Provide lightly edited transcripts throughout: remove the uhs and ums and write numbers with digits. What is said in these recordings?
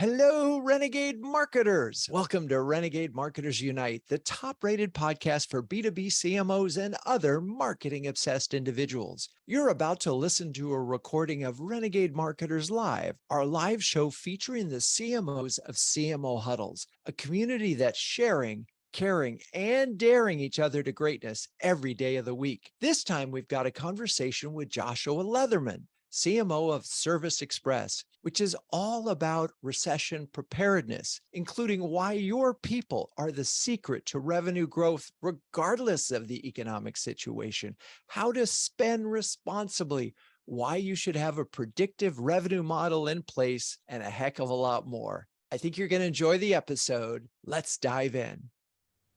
Hello, Renegade marketers. Welcome to Renegade Marketers Unite, the top-rated podcast for B2B CMOs and other marketing-obsessed individuals. You're about to listen to a recording of Renegade Marketers Live, our live show featuring the CMOs of CMO Huddles, a community that's sharing, caring, and daring each other to greatness every day of the week. This time, we've got a conversation with Joshua Leatherman, CMO of Service Express, which is all about recession preparedness, including why your people are the secret to revenue growth, regardless of the economic situation, how to spend responsibly, why you should have a predictive revenue model in place, and a heck of a lot more. I think you're going to enjoy the episode. Let's dive in.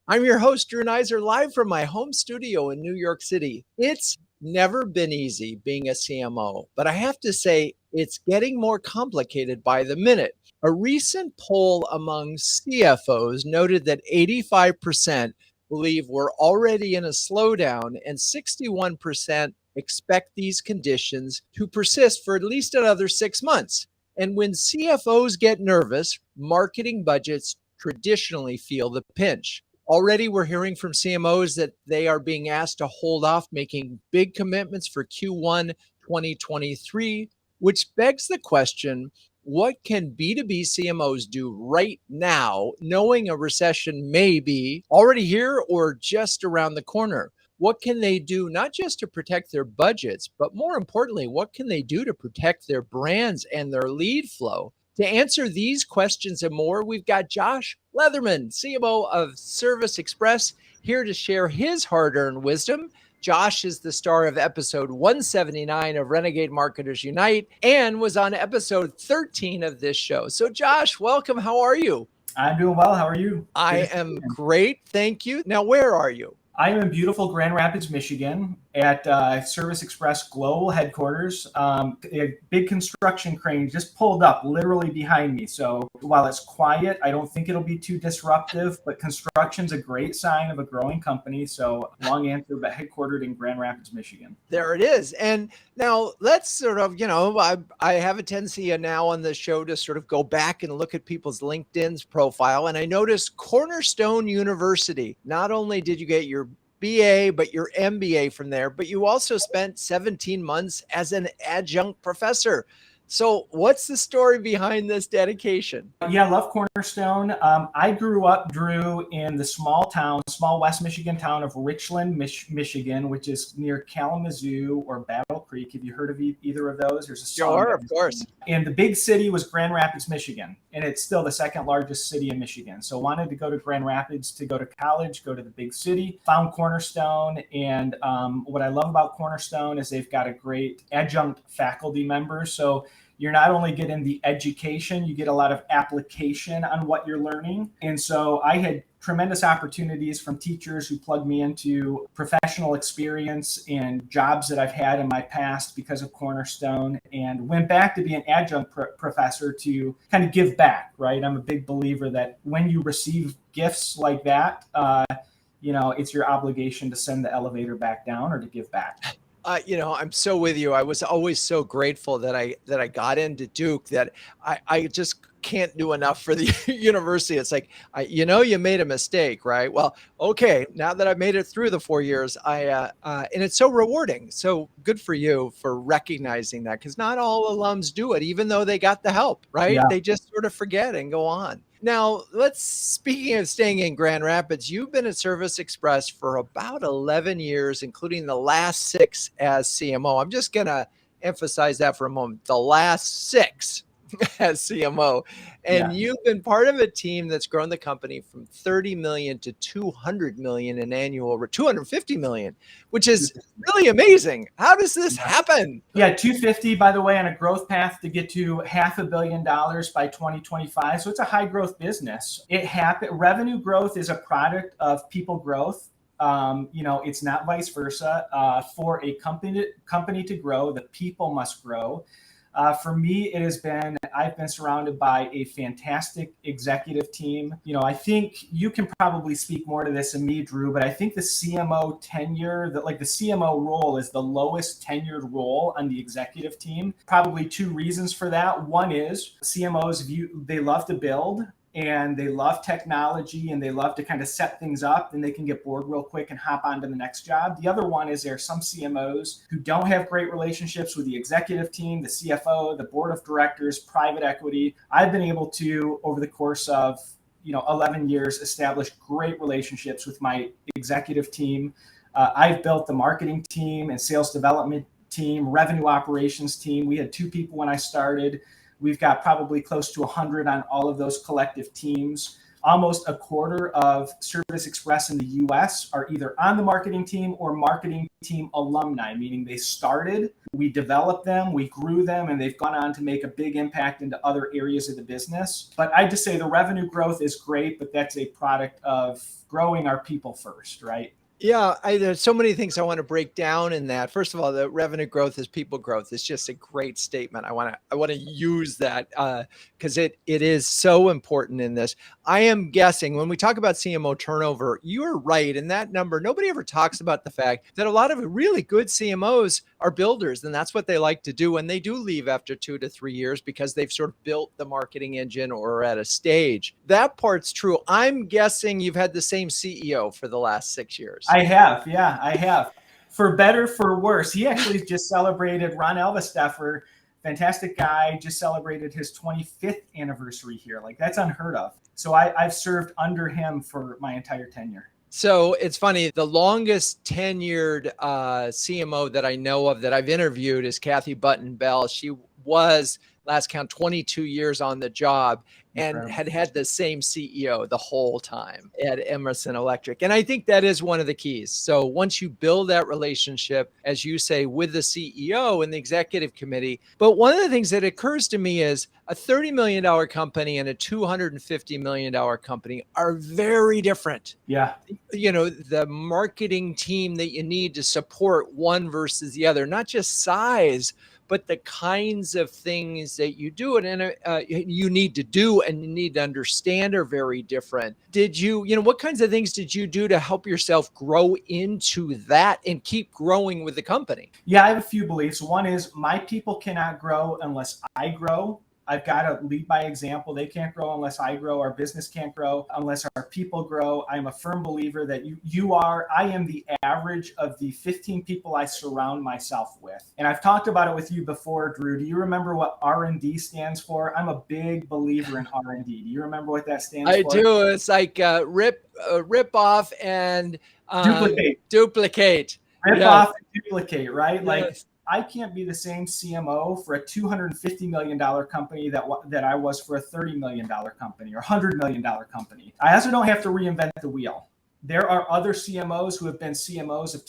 I'm your host, Drew Neiser, live from my home studio in New York City. It's never been easy being a CMO, but I have to say it's getting more complicated by the minute. A recent poll among CFOs noted that 85% believe we're already in a slowdown and 61% expect these conditions to persist for at least another 6 months. And when CFOs get nervous, marketing budgets traditionally feel the pinch. Already, we're hearing from CMOs that they are being asked to hold off making big commitments for Q1 2023, which begs the question, what can B2B CMOs do right now, knowing a recession may be already here or just around the corner? What can they do not just to protect their budgets, but more importantly, what can they do to protect their brands and their lead flow? To answer these questions and more, we've got Josh Leatherman, CMO of Service Express, here to share his hard-earned wisdom. Josh is the star of episode 179 of Renegade Marketers Unite and was on episode 13 of this show. So Josh, welcome. How are you? I'm doing well. How are you? I am great. Thank you. Now, where are you? I am in beautiful Grand Rapids, Michigan at Service Express Global Headquarters. A big construction crane just pulled up literally behind me. So while it's quiet, I don't think it'll be too disruptive, but construction's a great sign of a growing company. So long answer, but headquartered in Grand Rapids, Michigan. There it is. And now let's sort of, I have a tendency now on the show to sort of go back and look at people's LinkedIn's profile. And I noticed Cornerstone University, not only did you get your BA, but your MBA from there, but you also spent 17 months as an adjunct professor. So what's the story behind this dedication? Yeah, I love Cornerstone. I grew up, Drew, in the small West Michigan town of Richland, Michigan, which is near Kalamazoo or Battle Creek. Have you heard of either of those? There's a song. Sure, of course. And the big city was Grand Rapids, Michigan, and it's still the second largest city in Michigan. So wanted to go to Grand Rapids to go to college, go to the big city, found Cornerstone. And what I love about Cornerstone is they've got a great adjunct faculty member. So you're not only getting the education, you get a lot of application on what you're learning. And so I had tremendous opportunities from teachers who plugged me into professional experience and jobs that I've had in my past because of Cornerstone, and went back to be an adjunct professor to kind of give back, right? I'm a big believer that when you receive gifts like that, it's your obligation to send the elevator back down or to give back. I'm so with you. I was always so grateful that I got into Duke, that I just can't do enough for the university. It's like, you made a mistake, right? Well, okay, now that I've made it through the 4 years, and it's so rewarding. So good for you for recognizing that, because not all alums do it, even though they got the help, right? Yeah. They just sort of forget and go on. Now, speaking of staying in Grand Rapids, you've been at Service Express for about 11 years, including the last 6 as CMO. I'm just going to emphasize that for a moment. The last 6 as CMO. And You've been part of a team that's grown the company from 30 million to 200 million in annual, 250 million, which is really amazing. How does this happen? Yeah, 250, by the way, on a growth path to get to $500 million by 2025. So it's a high growth business. Revenue growth is a product of people growth. It's not vice versa. For a company to grow, the people must grow. For me, I've been surrounded by a fantastic executive team. I think you can probably speak more to this than me, Drew, but I think the CMO tenure, the CMO role is the lowest tenured role on the executive team. Probably two reasons for that. One is CMOs they love to build, and they love technology, and they love to kind of set things up, and they can get bored real quick and hop on to the next job. The other one is there are some CMOs who don't have great relationships with the executive team, the CFO, the board of directors, private equity. I've been able to, over the course of 11 years, establish great relationships with my executive team. I've built the marketing team and sales development team, revenue operations team. We had 2 people when I started. We've got probably close to 100 on all of those collective teams. Almost a quarter of Service Express in the US are either on the marketing team or marketing team alumni, meaning they started, we developed them, we grew them, and they've gone on to make a big impact into other areas of the business. But I just say the revenue growth is great, but that's a product of growing our people first, right? Yeah, there's so many things I want to break down in that. First of all, the revenue growth is people growth. It's just a great statement. I want to use that because it is so important in this. I am guessing when we talk about CMO turnover, you're right in that number. Nobody ever talks about the fact that a lot of really good CMOs are builders, and that's what they like to do. And they do leave after 2 to 3 years because they've sort of built the marketing engine or are at a stage. That part's true. I'm guessing you've had the same CEO for the last 6 years. I have. Yeah, I have. For better, for worse. He actually just celebrated, Ron Elvesteffer, fantastic guy, just celebrated his 25th anniversary here. Like, that's unheard of. So I've served under him for my entire tenure. So it's funny, the longest tenured CMO that I know of that I've interviewed is Kathy Button-Bell. She was, last count, 22 years on the job and had the same CEO the whole time at Emerson Electric. And I think that is one of the keys. So once you build that relationship, as you say, with the CEO and the executive committee, but one of the things that occurs to me is a $30 million company and a $250 million company are very different. Yeah. The marketing team that you need to support one versus the other, not just size, but the kinds of things that you do and you need to do and you need to understand are very different. Did you, what kinds of things did you do to help yourself grow into that and keep growing with the company? Yeah, I have a few beliefs. One is my people cannot grow unless I grow. I've got to lead by example. They can't grow unless I grow. Our business can't grow unless our people grow. I'm a firm believer that I am the average of the 15 people I surround myself with. And I've talked about it with you before, Drew. Do you remember what R&D stands for? I'm a big believer in R&D. Do you remember what that stands for? I do. It's like rip off and duplicate. Rip off and duplicate, right? Yes. Like, I can't be the same CMO for a $250 million company that I was for a $30 million company or $100 million company. I also don't have to reinvent the wheel. There are other CMOs who have been CMOs of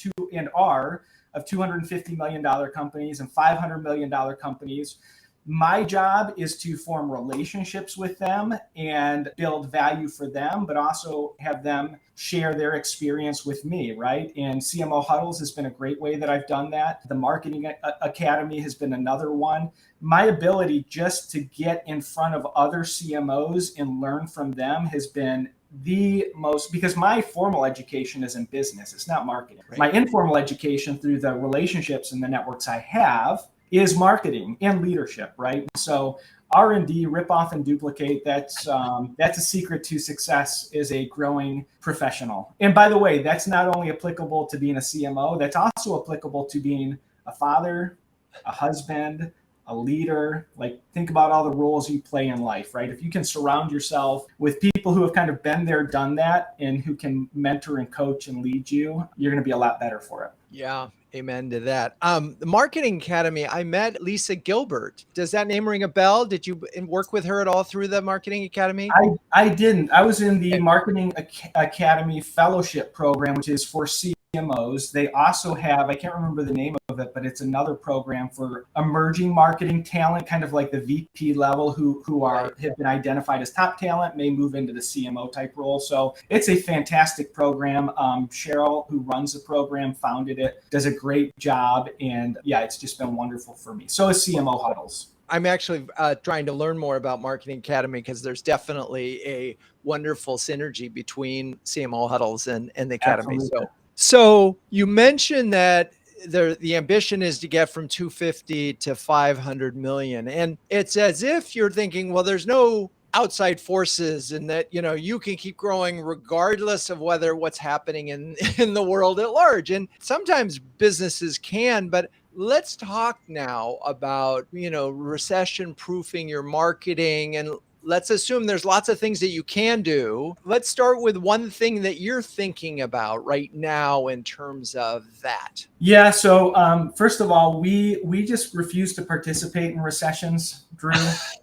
$250 million companies and $500 million companies. My job is to form relationships with them and build value for them, but also have them share their experience with me, right? And CMO Huddles has been a great way that I've done that. The Marketing Academy has been another one. My ability just to get in front of other CMOs and learn from them has been the most, because my formal education is in business, it's not marketing. Right. My informal education through the relationships and the networks I have is marketing and leadership, right? So R&D, rip off and duplicate, that's a secret to success as a growing professional. And by the way, that's not only applicable to being a CMO, that's also applicable to being a father, a husband, a leader. Like, think about all the roles you play in life, right? If you can surround yourself with people who have kind of been there, done that, and who can mentor and coach and lead you, you're going to be a lot better for it. Yeah. Amen to that. The Marketing Academy, I met Lisa Gilbert. Does that name ring a bell? Did you work with her at all through the Marketing Academy? I didn't. I was in the Marketing Academy Fellowship Program, which is for CMOs. They also have, I can't remember the name of it, but it's another program for emerging marketing talent, kind of like the VP level, who have been identified as top talent, may move into the CMO type role. So it's a fantastic program. Cheryl, who runs the program, founded it, does a great job. And yeah, it's just been wonderful for me. So is CMO Huddles. I'm actually trying to learn more about Marketing Academy because there's definitely a wonderful synergy between CMO huddles and the academy. Absolutely. So you mentioned that the ambition is to get from 250 to 500 million, and it's as if you're thinking, well, there's no outside forces, and that you can keep growing regardless of what's happening in in the world at large. And sometimes businesses can, but let's talk now about, recession proofing your marketing, and let's assume there's lots of things that you can do. Let's start with one thing that you're thinking about right now in terms of that. Yeah. So first of all, we just refuse to participate in recessions, Drew.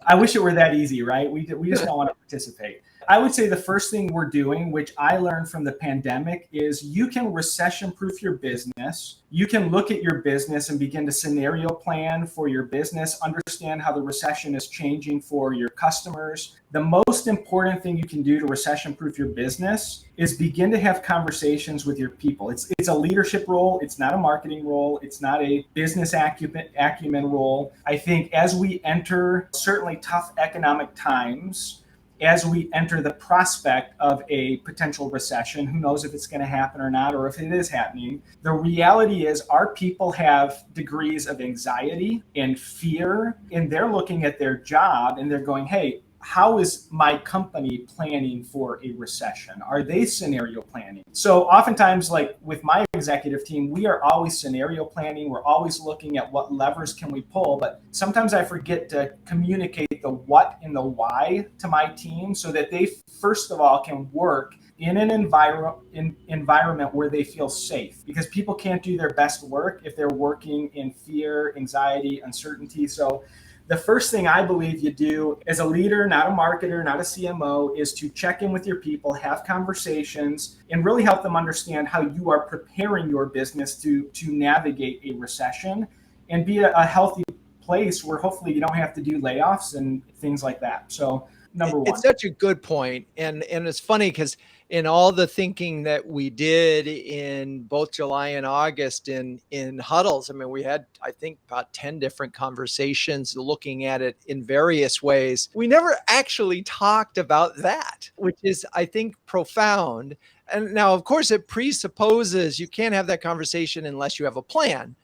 I wish it were that easy, right? We just don't want to participate. I would say the first thing we're doing, which I learned from the pandemic, is you can recession proof your business. You can look at your business and begin to scenario plan for your business, understand how the recession is changing for your customers. The most important thing you can do to recession proof your business is begin to have conversations with your people. It's a leadership role. It's not a marketing role. It's not a business acumen role. I think as we enter certainly tough economic times, as we enter the prospect of a potential recession, who knows if it's going to happen or not, or if it is happening, the reality is our people have degrees of anxiety and fear, and they're looking at their job and they're going, hey, how is my company planning for a recession? Are they scenario planning? So oftentimes, like with my executive team, we are always scenario planning. We're always looking at what levers can we pull, but sometimes I forget to communicate the what and the why to my team so that they, first of all, can work in an environment where they feel safe, because people can't do their best work if they're working in fear, anxiety, uncertainty. So the first thing I believe you do as a leader, not a marketer, not a CMO, is to check in with your people, have conversations, and really help them understand how you are preparing your business to navigate a recession and be a healthy place where hopefully you don't have to do layoffs and things like that. So number one. It's such a good point. And it's funny because in all the thinking that we did in both July and August in huddles, I mean, we had, I think, about 10 different conversations looking at it in various ways. We never actually talked about that, which is, I think, profound. And now, of course, it presupposes you can't have that conversation unless you have a plan,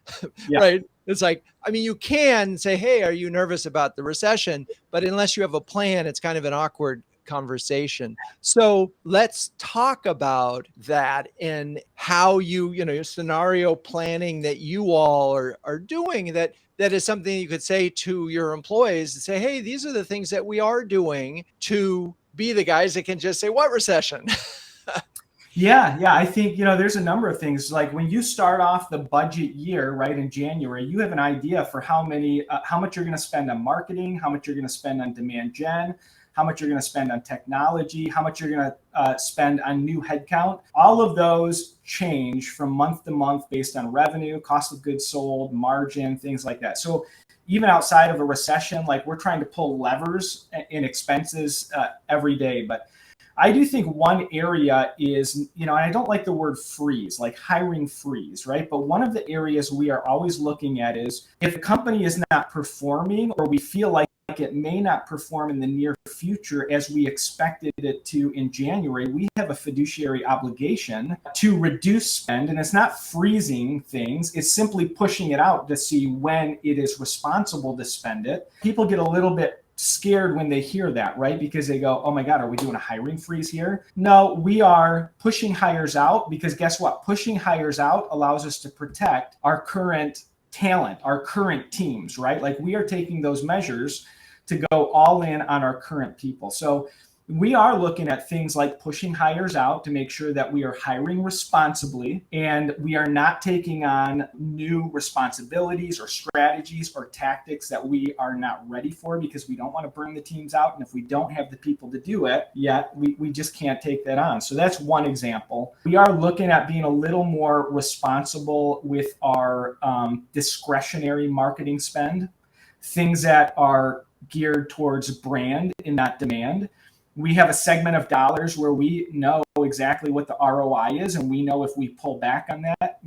Yeah. right? It's like, I mean, you can say, hey, are you nervous about the recession? But unless you have a plan, it's kind of an awkward conversation. So let's talk about that and how your scenario planning that you all are doing, that is something you could say to your employees and say, hey, these are the things that we are doing to be the guys that can just say, what recession? Yeah, I think, there's a number of things. Like when you start off the budget year, right, in January, you have an idea for how much you're going to spend on marketing, how much you're going to spend on demand gen, how much you're going to spend on technology, how much you're going to spend on new headcount. All of those change from month to month based on revenue, cost of goods sold, margin, things like that. So even outside of a recession, like we're trying to pull levers in expenses every day. But I do think one area is, and I don't like the word freeze, like hiring freeze, right? But one of the areas we are always looking at is if a company is not performing, or we feel like it may not perform in the near future as we expected it to in January, we have a fiduciary obligation to reduce spend. And it's not freezing things, it's simply pushing it out to see when it is responsible to spend it. People get a little bit scared when they hear that, right? Because they go, oh my God, are we doing a hiring freeze here? No, we are pushing hires out, because guess what? Pushing hires out allows us to protect our current talent, our current teams, right? Like we are taking those measures to go all in on our current people. So we are looking at things like pushing hires out to make sure that we are hiring responsibly and we are not taking on new responsibilities or strategies or tactics that we are not ready for, because we don't want to burn the teams out. And if we don't have the people to do it yet, we just can't take that on. So that's one example. We are looking at being a little more responsible with our discretionary marketing spend, things that are geared towards brand and not demand. We have a segment of dollars where we know exactly what the ROI is, and we know if we pull back on that,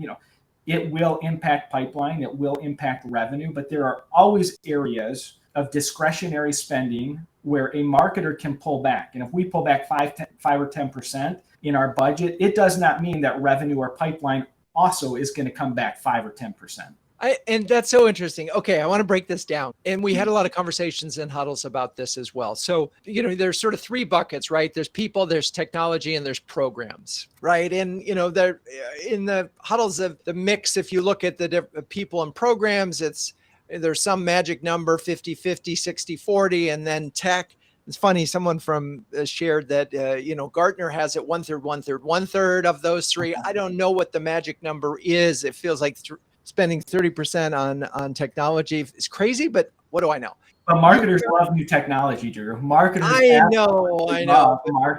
it will impact pipeline, it will impact revenue, but there are always areas of discretionary spending where a marketer can pull back. And if we pull back 5 or 10% in our budget, it does not mean that revenue or pipeline also is going to come back 5 or 10%. And that's so interesting. Okay, I want to break this down. And we had a lot of conversations in huddles about this as well. So, there's sort of three buckets, right? There's people, there's technology, and there's programs, right? And, they're in the huddles of the mix. If you look at the people and programs, there's some magic number, 50-50, 60-40, and then tech. It's funny, someone from shared that, Gartner has it 1/3, 1/3, 1/3 of those three. I don't know what the magic number is. It feels like spending 30% on technology is crazy, but what do I know? But marketers love new technology, Drew. Marketers I know.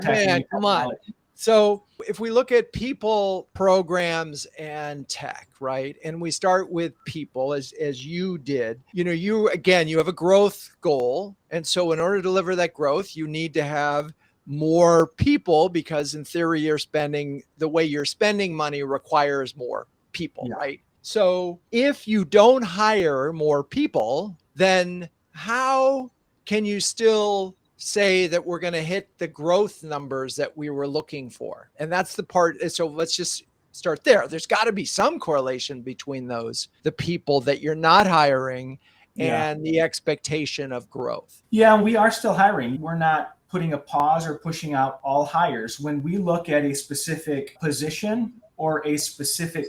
Man, come on. So if we look at people, programs, and tech, right? And we start with people as you did, you have a growth goal. And so in order to deliver that growth, you need to have more people because in theory, the way you're spending money requires more people, right? So if you don't hire more people, then how can you still say that we're going to hit the growth numbers that we were looking for? And that's the part. So let's just start there. There's got to be some correlation between the people that you're not hiring and the expectation of growth. Yeah, we are still hiring. We're not putting a pause or pushing out all hires. When we look at a specific position or a specific,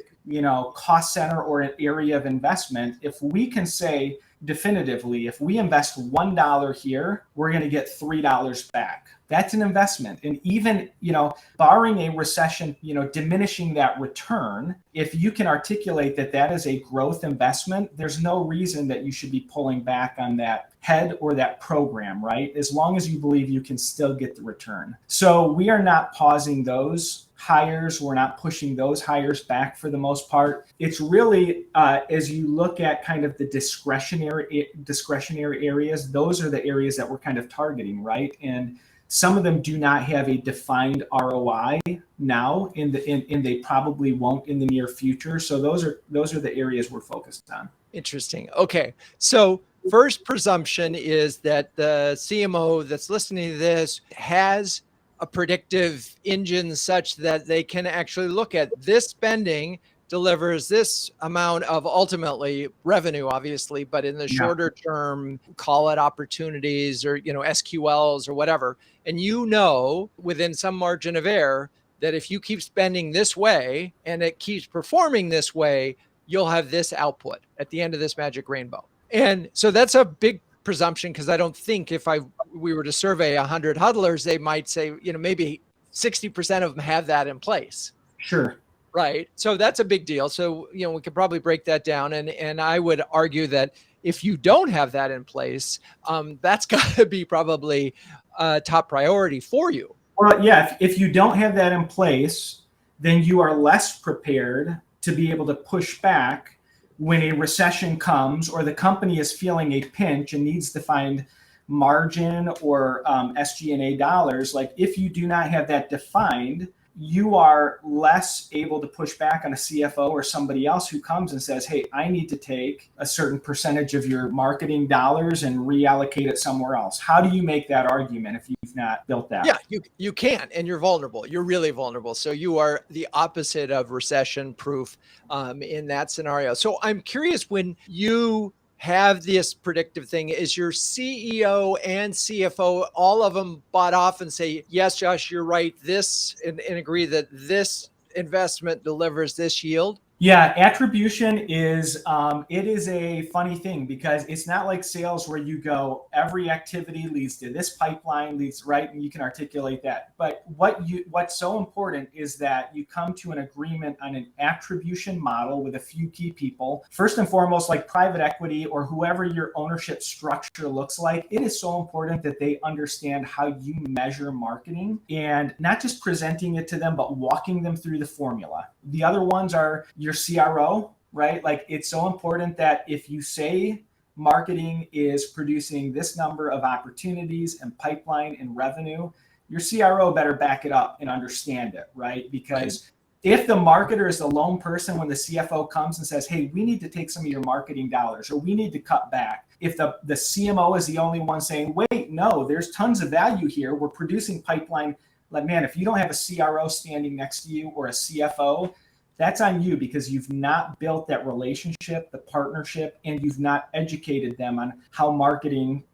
cost center or an area of investment, if we can say definitively, if we invest $1 here, we're going to get $3 back. That's an investment. And even, barring a recession, diminishing that return, if you can articulate that is a growth investment, there's no reason that you should be pulling back on that head or that program, right? As long as you believe you can still get the return. So we are not pausing those hires. We're not pushing those hires back for the most part. It's really, as you look at kind of the discretionary areas, those are the areas that we're kind of targeting, right? And some of them do not have a defined ROI now, and they probably won't in the near future. So those are the areas we're focused on. Interesting. Okay, so first presumption is that the CMO that's listening to this has a predictive engine such that they can actually look at this spending delivers this amount of ultimately revenue, obviously, but in the shorter term, call it opportunities or, SQLs or whatever. And within some margin of error that if you keep spending this way and it keeps performing this way, you'll have this output at the end of this magic rainbow. And so that's a big presumption, because I don't think if we were to survey 100 huddlers, they might say, maybe 60% of them have that in place. Sure. Right. So that's a big deal. So, we could probably break that down. And I would argue that if you don't have that in place, that's got to be probably a top priority for you. Well, yeah, if you don't have that in place, then you are less prepared to be able to push back when a recession comes or the company is feeling a pinch and needs to find margin or SG&A dollars. Like if you do not have that defined, you are less able to push back on a CFO or somebody else who comes and says, hey, I need to take a certain percentage of your marketing dollars and reallocate it somewhere else. How do you make that argument if you've not built that? Yeah, you can't, and you're vulnerable. You're really vulnerable. So you are the opposite of recession-proof in that scenario. So I'm curious, when you have this predictive thing, is your CEO and CFO, all of them bought off and say, yes, Josh, you're right, this, and agree that this investment delivers this yield? Yeah, attribution is, it is a funny thing because it's not like sales where you go, every activity leads to this pipeline leads, right? And you can articulate that. But what's so important is that you come to an agreement on an attribution model with a few key people. First and foremost, like private equity or whoever your ownership structure looks like, it is so important that they understand how you measure marketing and not just presenting it to them, but walking them through the formula. The other ones are your CRO, right? Like it's so important that if you say marketing is producing this number of opportunities and pipeline and revenue, your CRO better back it up and understand it, right? Because if the marketer is the lone person when the CFO comes and says, hey, we need to take some of your marketing dollars or we need to cut back, if the CMO is the only one saying, wait, no, there's tons of value here, we're producing pipeline. Like, man, if you don't have a CRO standing next to you or a CFO, that's on you, because you've not built that relationship, the partnership, and you've not educated them on how marketing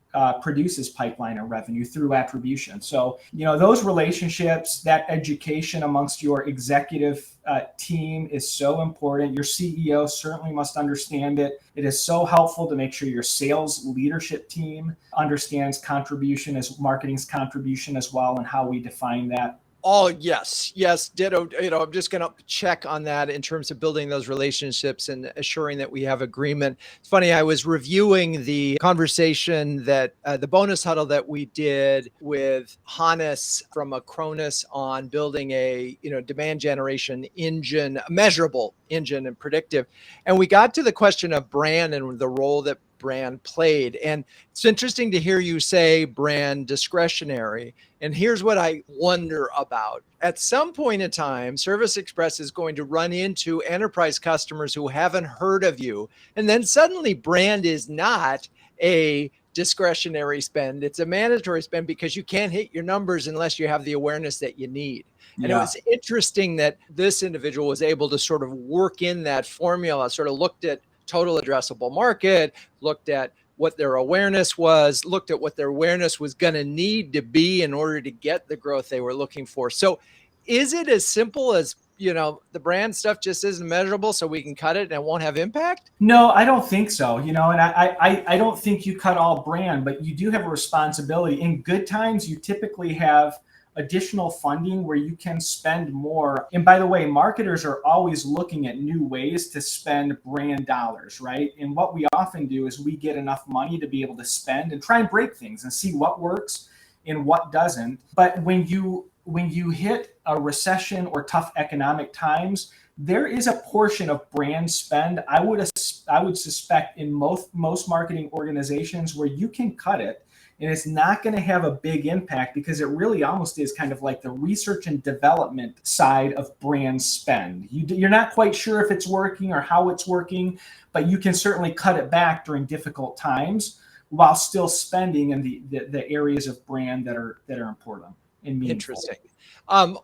produces pipeline and revenue through attribution. So, those relationships, that education amongst your executive team is so important. Your CEO certainly must understand it. It is so helpful to make sure your sales leadership team understands contribution as marketing's contribution as well, and how we define that. Oh, yes. Ditto. I'm just going to check on that in terms of building those relationships and assuring that we have agreement. It's funny. I was reviewing the conversation that the bonus huddle that we did with Hannes from Acronis on building a, demand generation engine, measurable engine and predictive. And we got to the question of brand and the role that brand played. And it's interesting to hear you say brand discretionary. And here's what I wonder about. At some point in time, Service Express is going to run into enterprise customers who haven't heard of you. And then suddenly brand is not a discretionary spend. It's a mandatory spend, because you can't hit your numbers unless you have the awareness that you need. And it was interesting that this individual was able to sort of work in that formula, sort of looked at total addressable market, looked at what their awareness was, looked at what their awareness was going to need to be in order to get the growth they were looking for. So is it as simple as, the brand stuff just isn't measurable, so we can cut it and it won't have impact? No, I don't think so. And I don't think you cut all brand, but you do have a responsibility. In good times, you typically have additional funding where you can spend more. And by the way, marketers are always looking at new ways to spend brand dollars, right? And what we often do is we get enough money to be able to spend and try and break things and see what works and what doesn't. But when you hit a recession or tough economic times, there is a portion of brand spend, I would suspect, in most marketing organizations where you can cut it. And it's not going to have a big impact, because it really almost is kind of like the research and development side of brand spend. You're not quite sure if it's working or how it's working, but you can certainly cut it back during difficult times while still spending in the areas of brand that are important and meaningful. Interesting.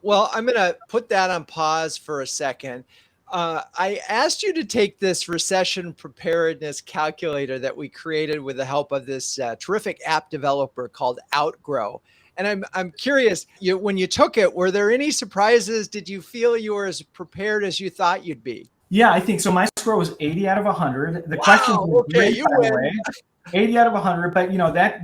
Well, I'm going to put that on pause for a second. I asked you to take this recession preparedness calculator that we created with the help of this terrific app developer called Outgrow. And I'm curious, when you took it, were there any surprises? Did you feel you were as prepared as you thought you'd be? Yeah, I think so. My score was 80 out of 100. The question was great, you win. 80 out of 100, but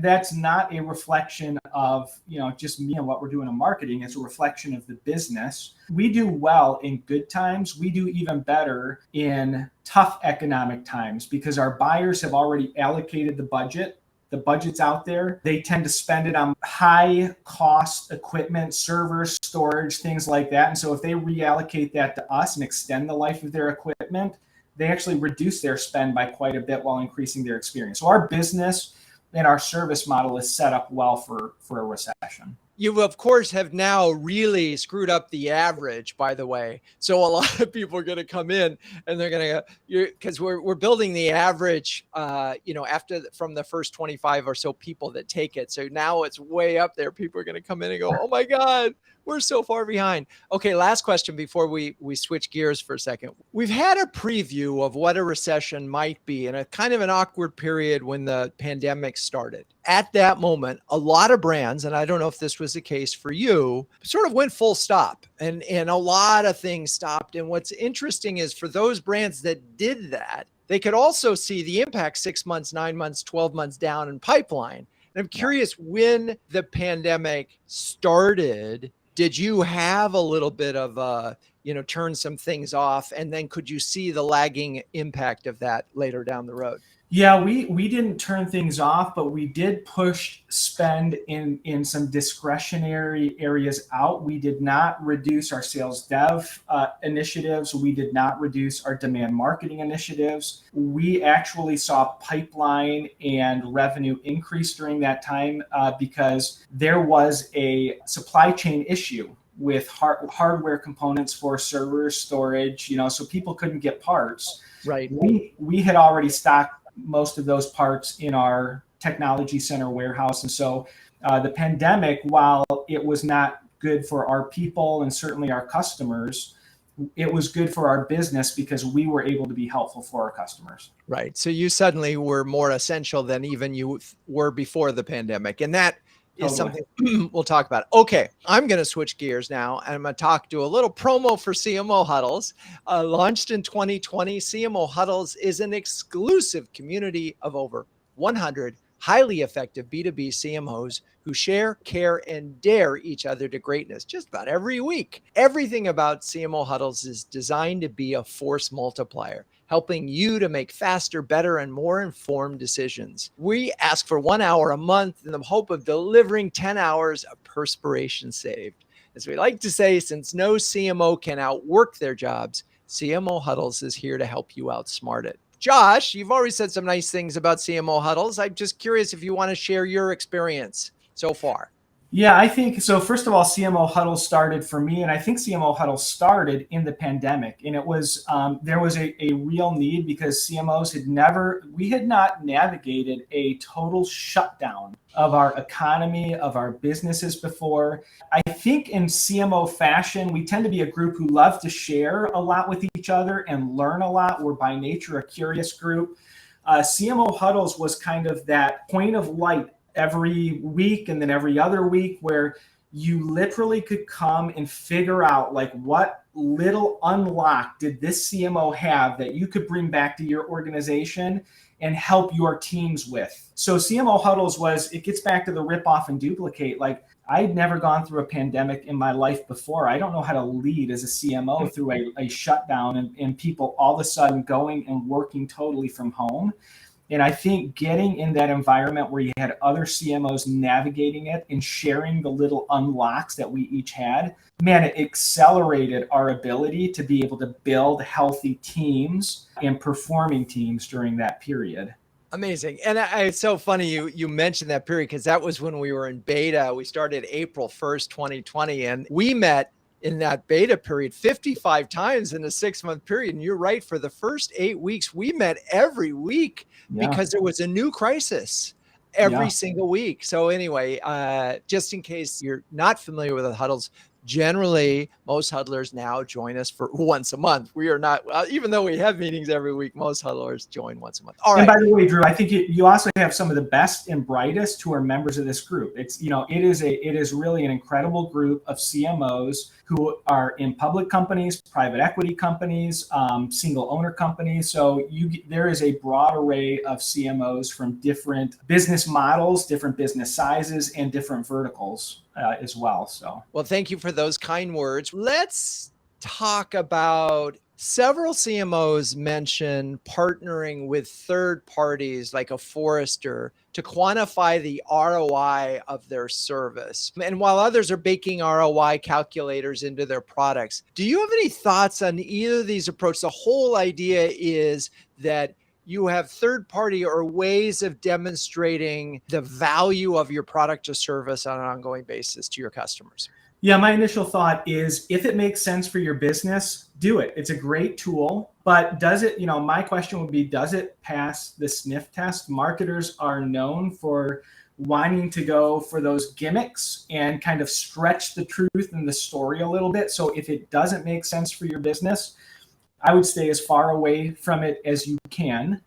that's not a reflection of just me and what we're doing in marketing. It's a reflection of the business. We do well in good times. We do even better in tough economic times, because our buyers have already allocated the budget. The budget's out there. They tend to spend it on high cost equipment, servers, storage, things like that. And so if they reallocate that to us and extend the life of their equipment, they actually reduce their spend by quite a bit while increasing their experience. So our business and our service model is set up well for a recession. You, of course, have now really screwed up the average, by the way. So a lot of people are going to come in and they're going to, because we're building the average, from the first 25 or so people that take it. So now it's way up there. People are going to come in and go, oh my God, we're so far behind. Okay, last question before we switch gears for a second. We've had a preview of what a recession might be in a kind of an awkward period when the pandemic started. At that moment, a lot of brands, and I don't know if this was the case for you, sort of went full stop, and a lot of things stopped. And what's interesting is for those brands that did that, they could also see the impact 6 months, 9 months, 12 months down in pipeline. And I'm curious, when the pandemic started, did you have a little bit of turn some things off, and then could you see the lagging impact of that later down the road? Yeah, we didn't turn things off, but we did push spend in some discretionary areas out. We did not reduce our sales dev initiatives. We did not reduce our demand marketing initiatives. We actually saw pipeline and revenue increase during that time because there was a supply chain issue with hardware components for servers, storage, so people couldn't get parts. Right. We had already stocked most of those parts in our technology center warehouse. And so the pandemic, while it was not good for our people and certainly our customers, it was good for our business because we were able to be helpful for our customers. Right. So you suddenly were more essential than even you were before the pandemic. And that is Totally. something we'll talk about. Okay. I'm going to switch gears now and I'm going to do a little promo for CMO Huddles. Launched in 2020, CMO Huddles is an exclusive community of over 100 highly effective B2B CMOs who share, care, and dare each other to greatness just about every week. Everything about CMO Huddles is designed to be a force multiplier, helping you to make faster, better, and more informed decisions. We ask for 1 hour a month in the hope of delivering 10 hours of perspiration saved. As we like to say, since no CMO can outwork their jobs, CMO Huddles is here to help you outsmart it. Josh, you've already said some nice things about CMO Huddles. I'm just curious if you want to share your experience so far. Yeah, I think so. First of all, CMO Huddle started for me, and I think CMO Huddle started in the pandemic. And it was there was a real need because CMOs had not navigated a total shutdown of our economy, of our businesses before. I think in CMO fashion, we tend to be a group who love to share a lot with each other and learn a lot. We're by nature a curious group. CMO Huddles was kind of that point of light every week and then every other week where you literally could come and figure out like what little unlock did this CMO have that you could bring back to your organization and help your teams with. So CMO Huddles it gets back to the rip off and duplicate. Like I'd never gone through a pandemic in my life before. I don't know how to lead as a CMO through a shutdown and people all of a sudden going and working totally from home. And I think getting in that environment where you had other CMOs navigating it and sharing the little unlocks that we each had, man, it accelerated our ability to be able to build healthy teams and performing teams during that period. Amazing. And it's so funny you mentioned that period because that was when we were in beta. We started April 1st, 2020, and we met in that beta period 55 times in a 6-month period. And you're right, for the first 8 weeks, we met every week because there was a new crisis every single week. So anyway, just in case you're not familiar with the huddles, generally most huddlers now join us for once a month. We are not, even though we have meetings every week, most huddlers join once a month. All right. And by the way, Drew, I think you also have some of the best and brightest who are members of this group. It is really an incredible group of CMOs who are in public companies, private equity companies, single owner companies. So there is a broad array of CMOs from different business models, different business sizes, and different verticals as well. So, well, thank you for those kind words. Let's talk about several CMOs mention partnering with third parties like a Forrester to quantify the ROI of their service. And while others are baking ROI calculators into their products, do you have any thoughts on either of these approaches? The whole idea is that you have third party or ways of demonstrating the value of your product or service on an ongoing basis to your customers. Yeah, my initial thought is if it makes sense for your business, do it. It's a great tool, but does it, my question would be, does it pass the sniff test? Marketers are known for wanting to go for those gimmicks and kind of stretch the truth and the story a little bit. So if it doesn't make sense for your business, I would stay as far away from it as you can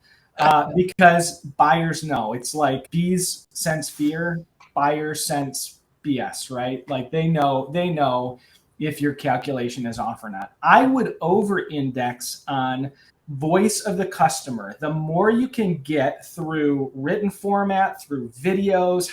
because buyers know. It's like bees sense fear, buyers sense BS, right? Like they know if your calculation is off or not. I would over-index on voice of the customer. The more you can get through written format, through videos,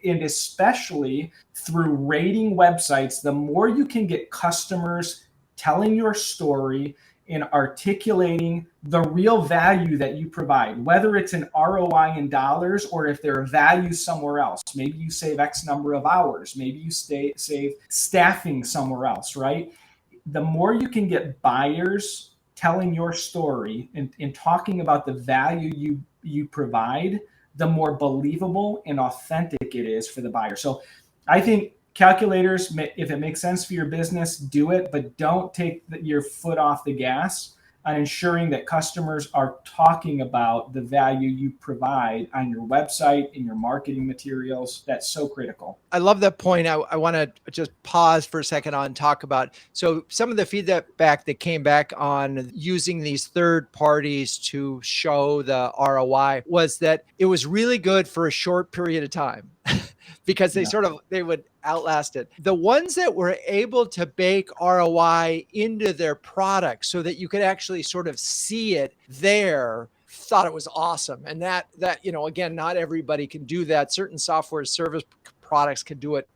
and especially through rating websites, the more you can get customers telling your story in articulating the real value that you provide, whether it's an ROI in dollars or if there are values somewhere else. Maybe you save X number of hours. Maybe you save staffing somewhere else, right? The more you can get buyers telling your story and talking about the value you provide, the more believable and authentic it is for the buyer. So I think calculators, if it makes sense for your business, do it, but don't take your foot off the gas on ensuring that customers are talking about the value you provide on your website, in your marketing materials. That's so critical. I love that point. I want to just pause for a second on talk about, so some of the feedback that came back on using these third parties to show the ROI was that it was really good for a short period of time because they would outlast it. The ones that were able to bake ROI into their product so that you could actually sort of see it there, thought it was awesome. And that, again, not everybody can do that. Certain software service products can do it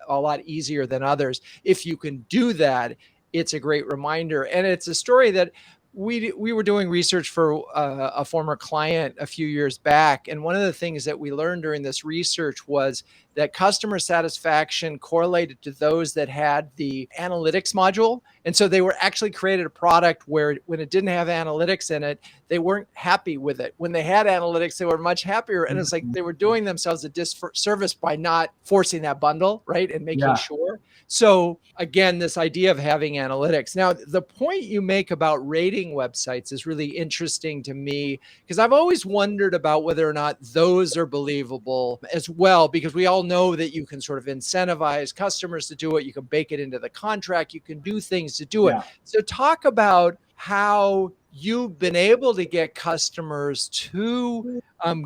a lot easier than others. If you can do that, it's a great reminder. And it's a story that we were doing research for a former client a few years back. And one of the things that we learned during this research was that customer satisfaction correlated to those that had the analytics module. And so they were actually created a product where when it didn't have analytics in it, they weren't happy with it. When they had analytics, they were much happier. And it's like they were doing themselves a disservice by not forcing that bundle, right? And making sure. So again, this idea of having analytics. Now, the point you make about rating websites is really interesting to me because I've always wondered about whether or not those are believable as well, because we all know that you can sort of incentivize customers to do it. You can bake it into the contract. You can do things to do it. So talk about how you've been able to get customers to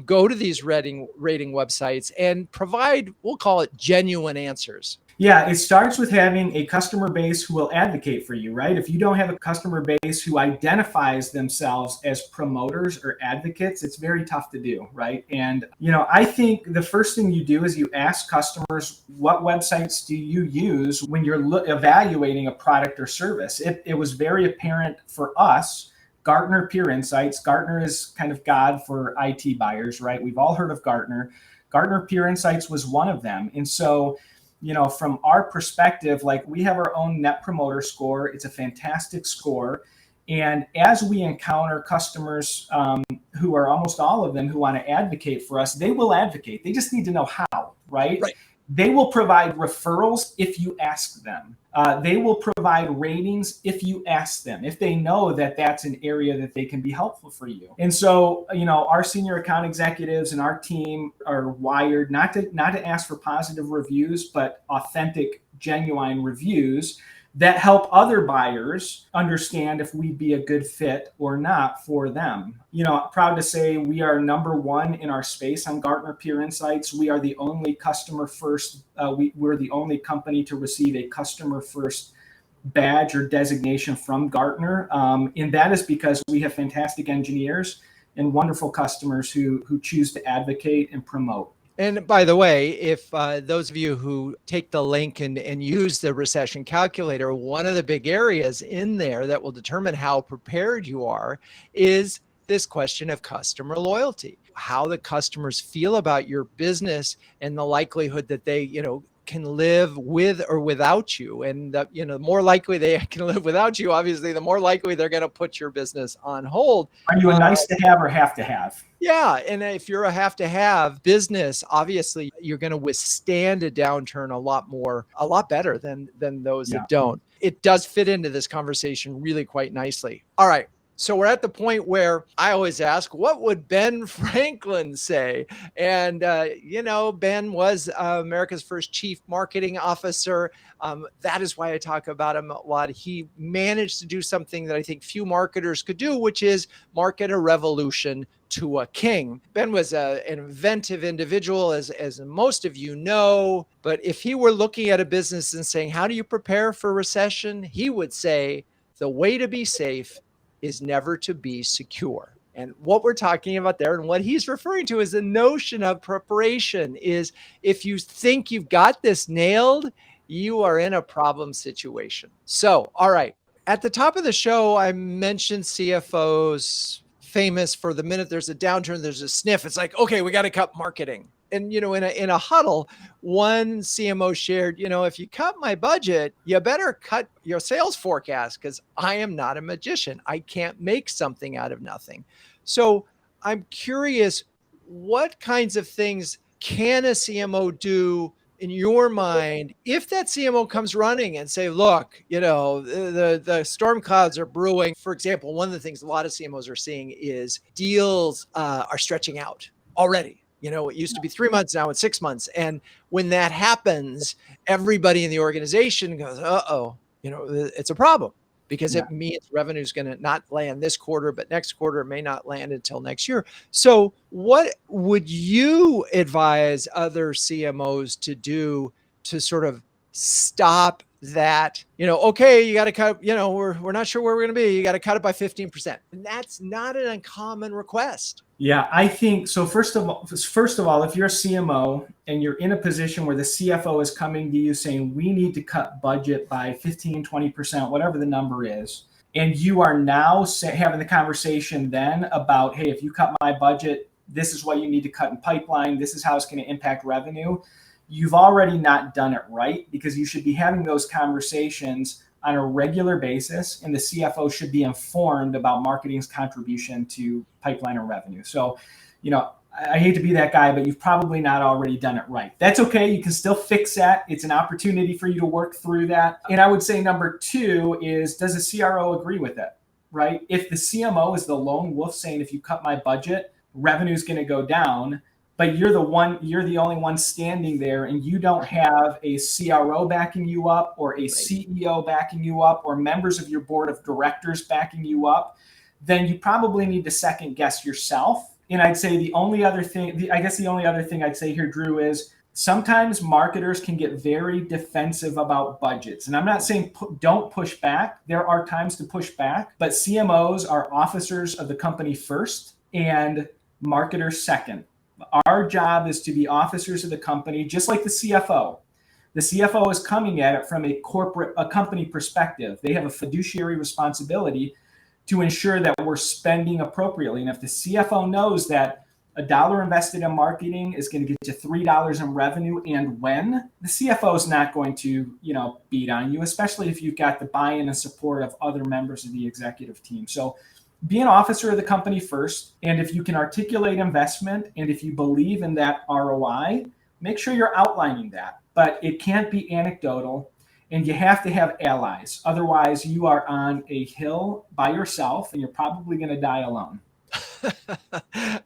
go to these rating websites and provide, we'll call it, genuine answers. Yeah, it starts with having a customer base who will advocate for you, right? If you don't have a customer base who identifies themselves as promoters or advocates, it's very tough to do, right? And, I think the first thing you do is you ask customers, what websites do you use when you're evaluating a product or service? It was very apparent for us. Gartner Peer Insights. Gartner is kind of God for IT buyers, right? We've all heard of Gartner. Gartner Peer Insights was one of them. And so, from our perspective, like we have our own Net Promoter Score. It's a fantastic score. And as we encounter customers who are almost all of them who want to advocate for us, they will advocate. They just need to know how, right? They will provide referrals if you ask them. They will provide ratings if you ask them, if they know that that's an area that they can be helpful for you. And so, our senior account executives and our team are wired not to ask for positive reviews, but authentic, genuine reviews that help other buyers understand if we'd be a good fit or not for them. Proud to say we are number one in our space on Gartner Peer Insights. We are the only customer first. We're the only company to receive a customer first badge or designation from Gartner. And that is because we have fantastic engineers and wonderful customers who choose to advocate and promote. And by the way, if those of you who take the link and use the recession calculator, one of the big areas in there that will determine how prepared you are is this question of customer loyalty, how the customers feel about your business and the likelihood that they, can live with or without you. And the more likely they can live without you, obviously, the more likely they're going to put your business on hold. Are you a nice to have or have to have? Yeah. And if you're a have to have business, obviously you're going to withstand a downturn a lot better than those that don't. It does fit into this conversation really quite nicely. All right. So we're at the point where I always ask, what would Ben Franklin say? And, Ben was America's first chief marketing officer. That is why I talk about him a lot. He managed to do something that I think few marketers could do, which is market a revolution to a king. Ben was an inventive individual, as most of you know. But if he were looking at a business and saying, how do you prepare for recession? He would say, the way to be safe is never to be secure. And what we're talking about there and what he's referring to is the notion of preparation is if you think you've got this nailed, you are in a problem situation. So, all right. At the top of the show, I mentioned CFOs famous for the minute there's a downturn, there's a sniff. It's like, okay, we got to cut marketing. And, in a huddle, one CMO shared, if you cut my budget, you better cut your sales forecast because I am not a magician. I can't make something out of nothing. So I'm curious, what kinds of things can a CMO do in your mind, if that CMO comes running and say, look, the storm clouds are brewing, for example, one of the things a lot of CMOs are seeing is deals are stretching out already. It used to be 3 months, now it's 6 months. And when that happens, everybody in the organization goes, uh-oh, it's a problem, because it means revenue is going to not land this quarter, but next quarter it may not land until next year. So what would you advise other CMOs to do to sort of stop that, okay, you got to cut, we're not sure where we're going to be. You got to cut it by 15%. And that's not an uncommon request. Yeah, I think so. First of all, if you're a CMO and you're in a position where the CFO is coming to you saying, we need to cut budget by 15, 20%, whatever the number is, and you are now having the conversation then about, hey, if you cut my budget, this is what you need to cut in pipeline. This is how it's going to impact revenue. You've already not done it right, because you should be having those conversations on a regular basis, and the CFO should be informed about marketing's contribution to pipeline or revenue. So, I hate to be that guy, but you've probably not already done it right. That's okay. You can still fix that. It's an opportunity for you to work through that. And I would say number 2 is, does the CRO agree with it, right? If the CMO is the lone wolf saying, if you cut my budget, revenue is going to go down, but you're the only one standing there, and you don't have a CRO backing you up, or a CEO backing you up, or members of your board of directors backing you up, then you probably need to second guess yourself. And I'd say the only other thing I'd say here, Drew, is sometimes marketers can get very defensive about budgets. And I'm not saying don't push back. There are times to push back, but CMOs are officers of the company first and marketers second. Our job is to be officers of the company, just like the CFO. The CFO is coming at it from a company perspective. They have a fiduciary responsibility to ensure that we're spending appropriately. And if the CFO knows that $1 invested in marketing is going to get you $3 in revenue, and when, the CFO is not going to, beat on you, especially if you've got the buy-in and support of other members of the executive team. So be an officer of the company first. And if you can articulate investment, and if you believe in that ROI, make sure you're outlining that. But it can't be anecdotal, and you have to have allies. Otherwise, you are on a hill by yourself, and you're probably going to die alone.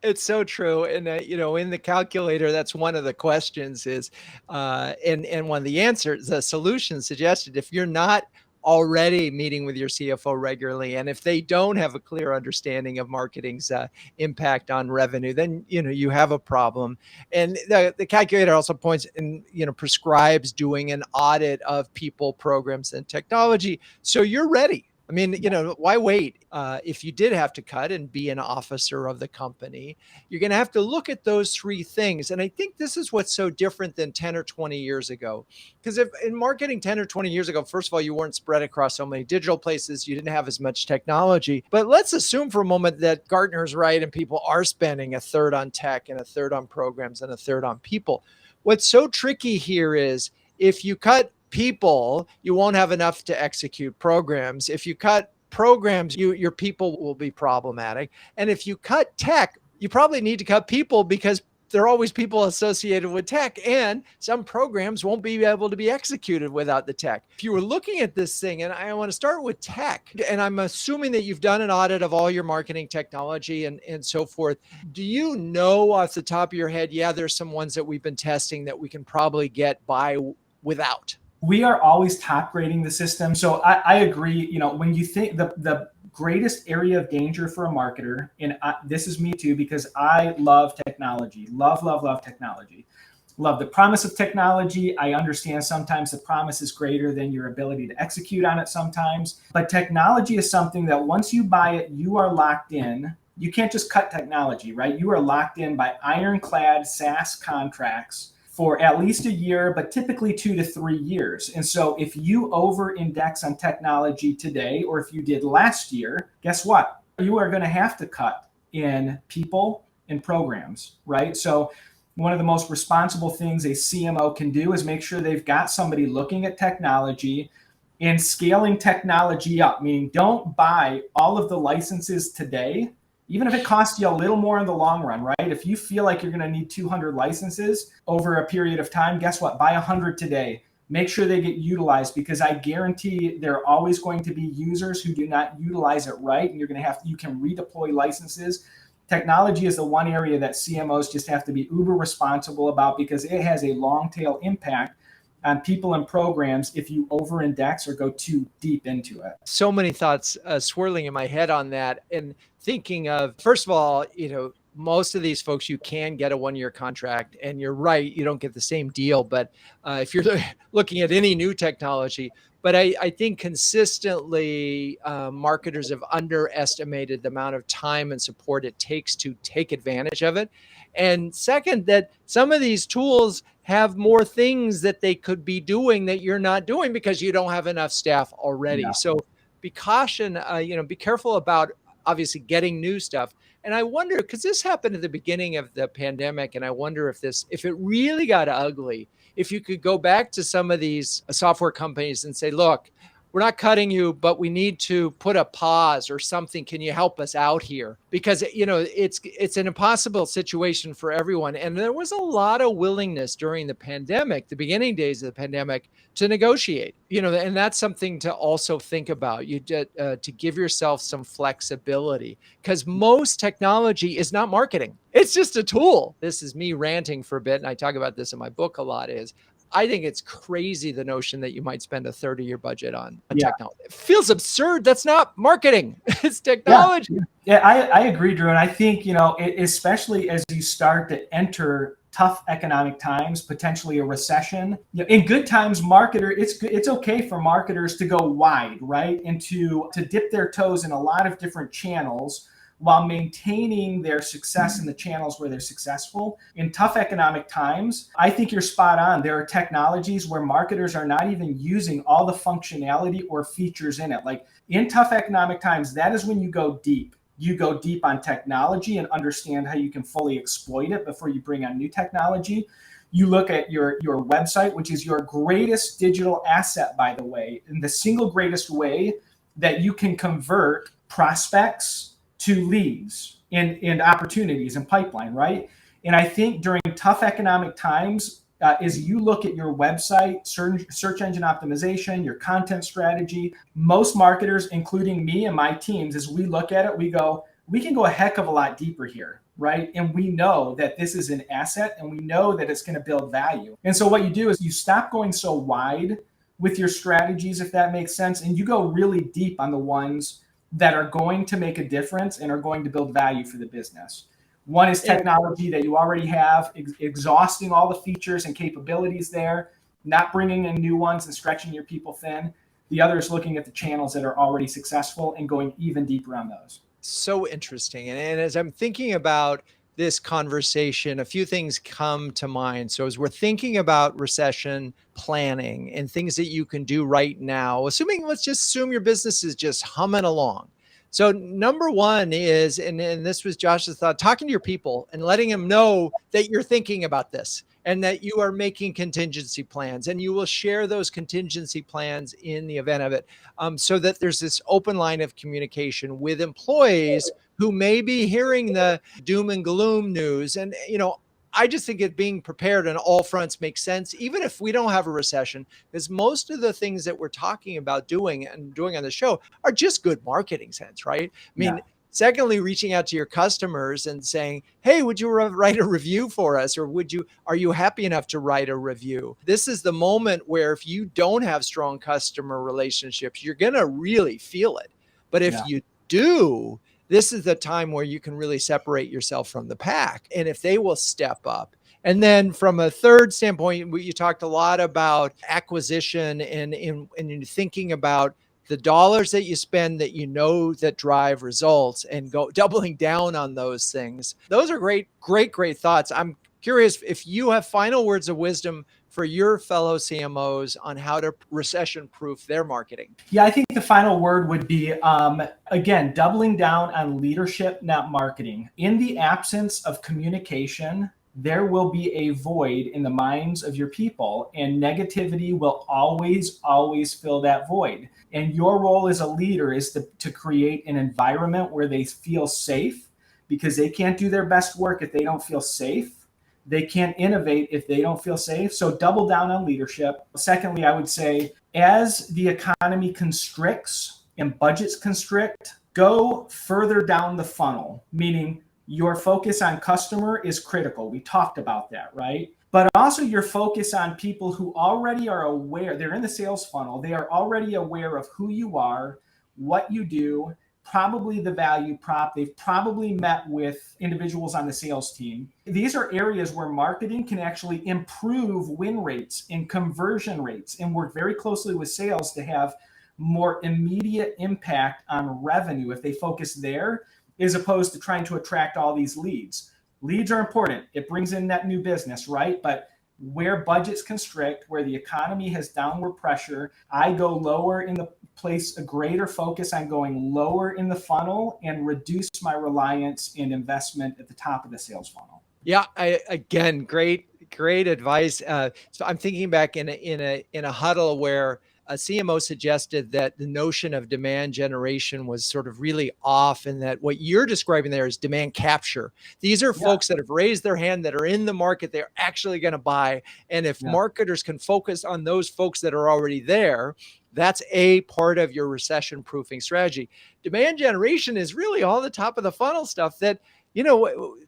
It's so true. And, in the calculator, that's one of the questions is, and one of the answers, the solution suggested, if you're not already meeting with your CFO regularly, and if they don't have a clear understanding of marketing's impact on revenue, then you have a problem. And the calculator also points and prescribes doing an audit of people, programs, and technology, so you're ready. I mean, why wait? If you did have to cut and be an officer of the company, you're going to have to look at those 3 things. And I think this is what's so different than 10 or 20 years ago. Because if in marketing 10 or 20 years ago, first of all, you weren't spread across so many digital places, you didn't have as much technology. But let's assume for a moment that Gartner's right and people are spending 1/3 on tech and 1/3 on programs and 1/3 on people. What's so tricky here is, if you cut people, you won't have enough to execute programs. If you cut programs, your people will be problematic. And if you cut tech, you probably need to cut people, because there are always people associated with tech, and some programs won't be able to be executed without the tech. If you were looking at this thing, and I want to start with tech, and I'm assuming that you've done an audit of all your marketing technology and so forth. Do you know off the top of your head, there's some ones that we've been testing that we can probably get by without? We are always top grading the system. So I agree. When you think the greatest area of danger for a marketer, and this is me too, because I love technology, love technology, love the promise of technology. I understand sometimes the promise is greater than your ability to execute on it sometimes. But technology is something that once you buy it, you are locked in. You can't just cut technology, right? You are locked in by ironclad SaaS contracts for at least a year, but typically 2 to 3 years. And so if you over-index on technology today, or if you did last year, guess what? You are going to have to cut in people and programs, right? So one of the most responsible things a CMO can do is make sure they've got somebody looking at technology and scaling technology up, meaning don't buy all of the licenses today. even if it costs you a little more in the long run, right? If you feel like you're going to need 200 licenses over a period of time, guess what? Buy 100 today. Make sure they get utilized, because I guarantee there are always going to be users who do not utilize it right. And you can redeploy licenses. Technology is the one area that CMOs just have to be uber responsible about, because it has a long tail impact on people and programs if you over-index or go too deep into it. So many thoughts swirling in my head on that, and thinking of, first of all, most of these folks, you can get a 1-year contract, and you're right, you don't get the same deal. But if you're looking at any new technology, but I think consistently marketers have underestimated the amount of time and support it takes to take advantage of it. And second, that some of these tools have more things that they could be doing that you're not doing because you don't have enough staff already. Yeah. So be be careful about obviously getting new stuff. And I wonder, because this happened at the beginning of the pandemic, and I wonder if it really got ugly, if you could go back to some of these software companies and say, look, we're not cutting you, but we need to put a pause or something. Can you help us out here? Because, it's an impossible situation for everyone. And there was a lot of willingness during the pandemic, the beginning days of the pandemic, to negotiate, and that's something to also think about. To give yourself some flexibility, because most technology is not marketing. It's just a tool. This is me ranting for a bit, and I talk about this in my book a lot, I think it's crazy, the notion that you might spend a third of your budget on technology. It feels absurd. That's not marketing. It's technology. Yeah, I agree, Drew. And I think, especially as you start to enter tough economic times, potentially a recession, in good times, it's okay for marketers to go wide, right? And to dip their toes in a lot of different channels while maintaining their success in the channels where they're successful. In tough economic times, I think you're spot on. There are technologies where marketers are not even using all the functionality or features in it. Like in tough economic times, that is when you go deep. You go deep on technology and understand how you can fully exploit it before you bring on new technology. You look at your website, which is your greatest digital asset, by the way, and the single greatest way that you can convert prospects to leads and opportunities and pipeline, right? And I think during tough economic times, as you look at your website, search engine optimization, your content strategy, most marketers, including me and my teams, as we look at it, we can go a heck of a lot deeper here, right? And we know that this is an asset, and we know that it's going to build value. And so what you do is you stop going so wide with your strategies, if that makes sense, and you go really deep on the ones that are going to make a difference and are going to build value for the business. One is technology that you already have, exhausting all the features and capabilities there, not bringing in new ones and stretching your people thin. The other is looking at the channels that are already successful and going even deeper on those. So interesting. And as I'm thinking about this conversation, a few things come to mind. So as we're thinking about recession planning and things that you can do right now, let's just assume your business is just humming along. So number one is, and this was Josh's thought, talking to your people and letting them know that you're thinking about this and that you are making contingency plans, and you will share those contingency plans in the event of it, so that there's this open line of communication with employees who may be hearing the doom and gloom news. And, I just think it being prepared on all fronts makes sense, even if we don't have a recession, because most of the things that we're talking about doing on the show are just good marketing sense, right? I mean, secondly, reaching out to your customers and saying, hey, would you write a review for us? Or are you happy enough to write a review? This is the moment where if you don't have strong customer relationships, you're going to really feel it. But if you do, this is the time where you can really separate yourself from the pack. And if they will step up. And then from a third standpoint, you talked a lot about acquisition and in thinking about the dollars that you spend that drive results, and go doubling down on those things. Those are great thoughts. I'm curious if you have final words of wisdom for your fellow CMOs on how to recession-proof their marketing. Yeah, I think the final word would be, again, doubling down on leadership, not marketing. In the absence of communication, there will be a void in the minds of your people, and negativity will always fill that void. And your role as a leader is to create an environment where they feel safe, because they can't do their best work if they don't feel safe. They can't innovate if they don't feel safe. So double down on leadership. Secondly, I would say as the economy constricts and budgets constrict, go further down the funnel, meaning your focus on customer is critical. We talked about that, right? But also your focus on people who already are aware, they're in the sales funnel, they are already aware of who you are, what you do, probably the value prop. They've probably met with individuals on the sales team. These are areas where marketing can actually improve win rates and conversion rates and work very closely with sales to have more immediate impact on revenue if they focus there, as opposed to trying to attract all these leads. Leads are important. It brings in that new business, right? But where budgets constrict, where the economy has downward pressure, I go lower in the place, a greater focus on going lower in the funnel and reduce my reliance and investment at the top of the sales funnel. Yeah, again, great advice. So I'm thinking back in a huddle where a CMO suggested that the notion of demand generation was sort of really off, and that what you're describing there is demand capture. These are folks that have raised their hand, that are in the market, they're actually going to buy. And if marketers can focus on those folks that are already there, that's a part of your recession proofing strategy. Demand generation is really all the top of the funnel stuff that,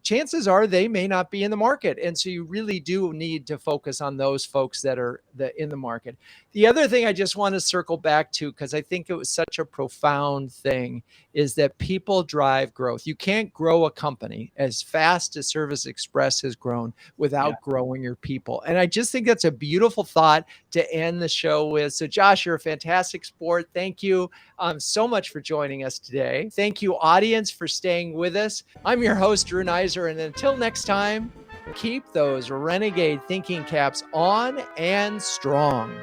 chances are they may not be in the market. And so you really do need to focus on those folks that are in the market. The other thing I just want to circle back to, because I think it was such a profound thing, is that people drive growth. You can't grow a company as fast as Service Express has grown without growing your people. And I just think that's a beautiful thought to end the show with. So Josh, you're a fantastic sport. Thank you so much for joining us today. Thank you, audience, for staying with us. I'm your host, Drew Neiser. And until next time, keep those Renegade thinking caps on and strong.